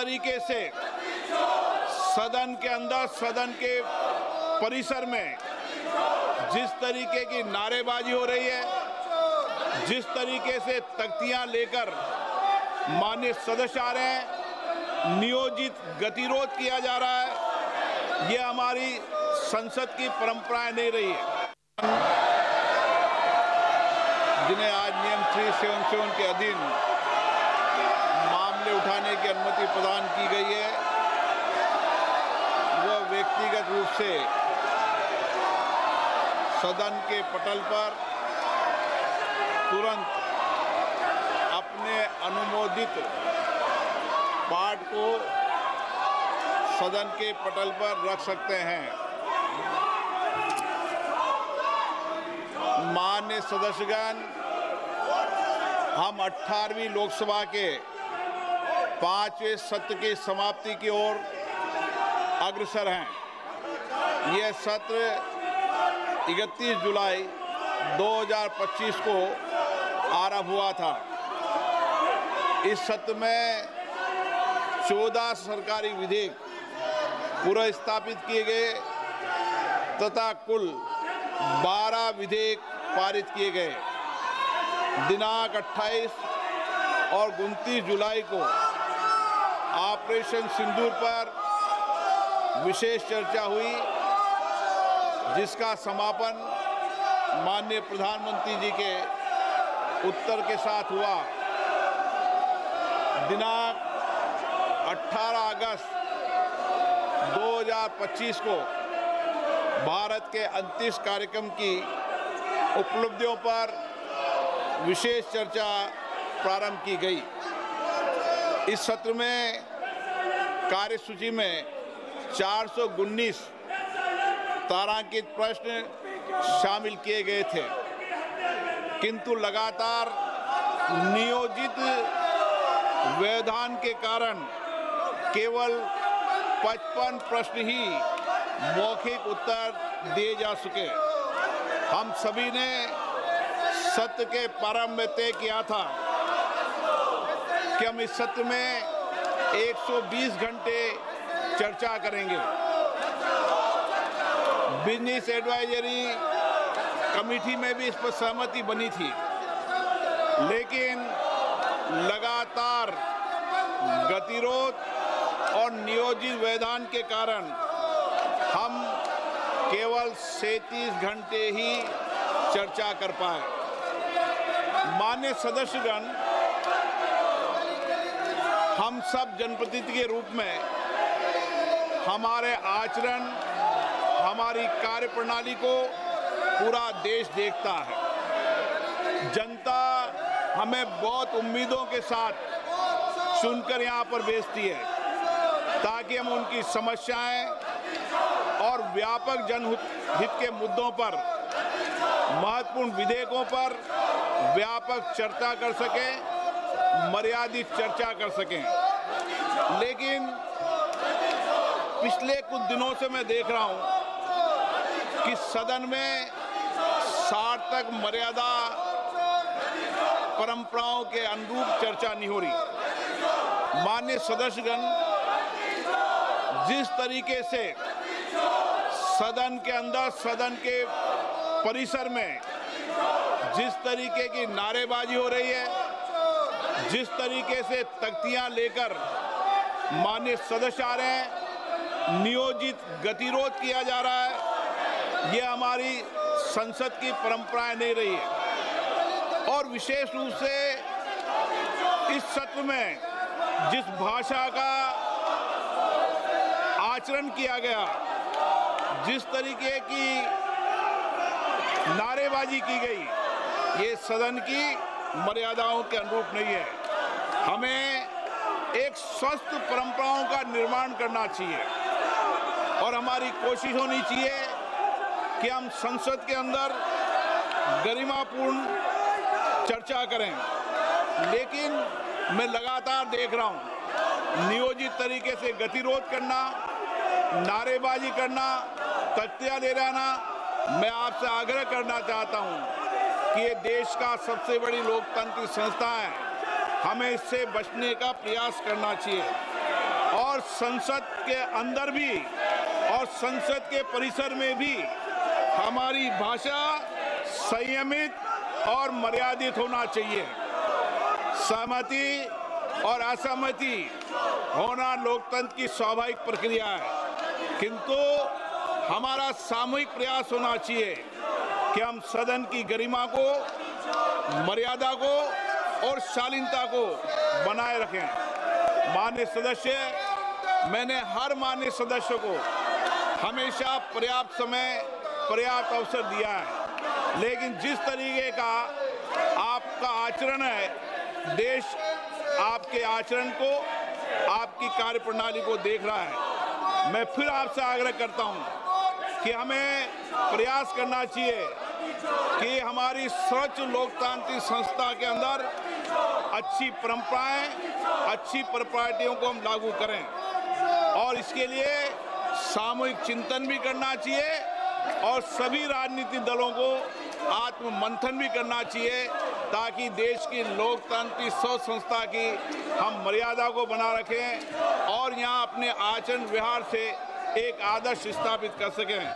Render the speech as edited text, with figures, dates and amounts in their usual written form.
तरीके से सदन के अंदर, सदन के परिसर में जिस तरीके की नारेबाजी हो रही है, जिस तरीके से तख्तियां लेकर माननीय सदस्य आ रहे हैं, नियोजित गतिरोध किया जा रहा है, ये हमारी संसद की परंपराएं नहीं रही है। जिन्हें आज नियम 377 के अधीन मामले उठाने की अनुमति प्रदान की गई है, वह व्यक्तिगत रूप से सदन के पटल पर तुरंत अपने अनुमोदित पाठ को सदन के पटल पर रख सकते हैं। माननीय सदस्यगण, हम 18वीं लोकसभा के 5वें सत्र की समाप्ति की ओर अग्रसर हैं। यह सत्र 31 जुलाई 2025 को आरंभ हुआ था। इस सत्र में 14 सरकारी विधेयक पुनर्स्थापित किए गए तथा कुल 12 विधेयक पारित किए गए। दिनांक 28 और 29 जुलाई को ऑपरेशन सिंदूर पर विशेष चर्चा हुई, जिसका समापन माननीय प्रधानमंत्री जी के उत्तर के साथ हुआ। दिनांक 18 अगस्त 2025 को भारत के अंतरिक्ष कार्यक्रम की उपलब्धियों पर विशेष चर्चा प्रारंभ की गई। इस सत्र में कार्यसूची में 419 तारांकित प्रश्न शामिल किए गए थे, किंतु लगातार नियोजित व्यवधान के कारण केवल 55 प्रश्न ही मौखिक उत्तर दिए जा सके। हम सभी ने सत्र के प्रारंभ में तय किया था कि हम इस सत्र में 120 घंटे चर्चा करेंगे। बिजनेस एडवाइजरी कमेटी में भी इस पर सहमति बनी थी, लेकिन लगातार गतिरोध और नियोजित व्यवधान के कारण हम केवल 37 घंटे ही चर्चा कर पाए। माननीय सदस्यगण, हम सब जनप्रतिनिधि के रूप में हमारे आचरण, हमारी कार्यप्रणाली को पूरा देश देखता है। जनता हमें बहुत उम्मीदों के साथ चुनकर यहाँ पर भेजती है, ताकि हम उनकी समस्याएं और व्यापक जनहित के मुद्दों पर, महत्वपूर्ण विधेयकों पर व्यापक चर्चा कर सकें, मर्यादित चर्चा कर सकें। लेकिन पिछले कुछ दिनों से मैं देख रहा हूं कि सदन में सार्थक मर्यादा परंपराओं के अनुरूप चर्चा नहीं हो रही। माननीय सदस्यगण, जिस तरीके से सदन के अंदर, सदन के परिसर में जिस तरीके की नारेबाजी हो रही है, जिस तरीके से तख्तियां लेकर माननीय सदस्य आ रहे हैं, नियोजित गतिरोध किया जा रहा है, यह हमारी संसद की परंपराएं नहीं रही है। और विशेष रूप से इस सत्र में जिस भाषा का आचरण किया गया, जिस तरीके की नारेबाजी की गई, ये सदन की मर्यादाओं के अनुरूप नहीं है। हमें एक स्वस्थ परंपराओं का निर्माण करना चाहिए और हमारी कोशिश होनी चाहिए कि हम संसद के अंदर गरिमापूर्ण चर्चा करें। लेकिन मैं लगातार देख रहा हूं नियोजित तरीके से गतिरोध करना, नारेबाजी करना, तख्तियां ले जाना। मैं आपसे आग्रह करना चाहता हूं कि ये देश का सबसे बड़ी लोकतांत्रिक संस्था है, हमें इससे बचने का प्रयास करना चाहिए। और संसद के अंदर भी और संसद के परिसर में भी हमारी भाषा संयमित और मर्यादित होना चाहिए। सहमति और असहमति होना लोकतंत्र की स्वाभाविक प्रक्रिया है, किंतु हमारा सामूहिक प्रयास होना चाहिए कि हम सदन की गरिमा को, मर्यादा को और शालीनता को बनाए रखें। माननीय सदस्य, मैंने हर माननीय सदस्य को हमेशा पर्याप्त समय, पर्याप्त अवसर दिया है, लेकिन जिस तरीके का आपका आचरण है, देश आपके आचरण को, आपकी कार्यप्रणाली को देख रहा है। मैं फिर आपसे आग्रह करता हूं कि हमें प्रयास करना चाहिए कि हमारी स्वच्छ लोकतांत्रिक संस्था के अंदर अच्छी परंपराएं, अच्छी प्रॉपर्टियों को हम लागू करें और इसके लिए सामूहिक चिंतन भी करना चाहिए और सभी राजनीतिक दलों को आत्ममंथन भी करना चाहिए, ताकि देश की लोकतांत्रिक संस्था की हम मर्यादा को बना रखें और यहाँ अपने आचरण व्यवहार से एक आदर्श स्थापित कर सकें।